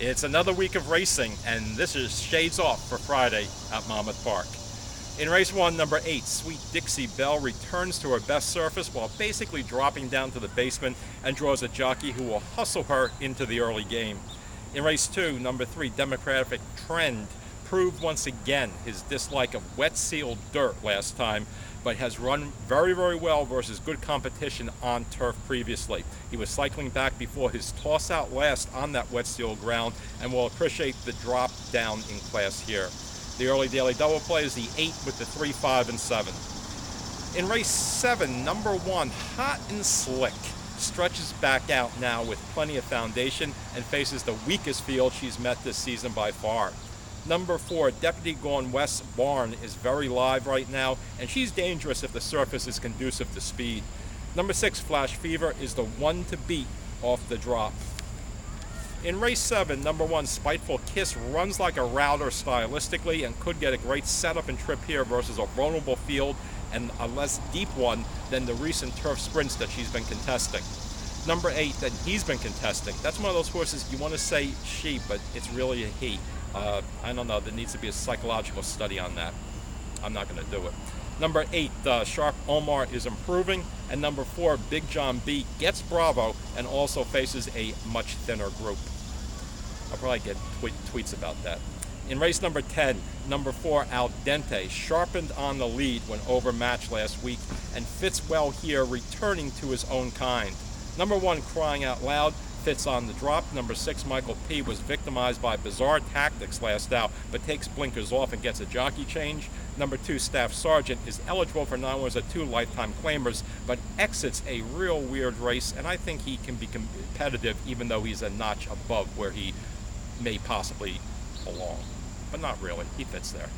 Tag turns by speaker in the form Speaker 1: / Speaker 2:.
Speaker 1: It's another week of racing, and this is Shades Off for Friday at Monmouth Park. In race 1, number 8, Sweet Dixie Belle returns to her best surface while basically dropping down to the basement and draws a jockey who will hustle her into the early game. In race 2, number 3, Democratic Trend proved once again his dislike of wet sealed dirt last time, but has run very, very well versus good competition on turf previously. He was cycling back before his toss out last on that wet seal ground and will appreciate the drop down in class here. The early daily double play is the 8 with the 3, 5, and 7. In race 7, number 1, Hot and Slick stretches back out now with plenty of foundation and faces the weakest field she's met this season by far. Number 4, Deputy Gone West Barn is very live right now, and she's dangerous if the surface is conducive to speed. Number 6, Flash Fever is the one to beat off the drop. In race 7, number 1, Spiteful Kiss runs like a router stylistically and could get a great setup and trip here versus a vulnerable field and a less deep one than the recent turf sprints that she's been contesting. Number 8, that he's been contesting. That's one of those horses you want to say she, but it's really a he. I don't know, there needs to be a psychological study on that. I'm not going to do it. Number 8, Sharp Omar is improving. And number 4, Big John B gets Bravo and also faces a much thinner group. I'll probably get tweets about that. In race number 10, number 4, Al Dente sharpened on the lead when overmatched last week and fits well here, returning to his own kind. Number 1, Crying Out Loud, fits on the drop. Number 6, Michael P was victimized by bizarre tactics last out, but takes blinkers off and gets a jockey change. Number 2, Staff Sergeant is eligible for 9 winners at 2 lifetime claimers, but exits a real weird race, and I think he can be competitive even though he's a notch above where he may possibly belong. But not really, he fits there.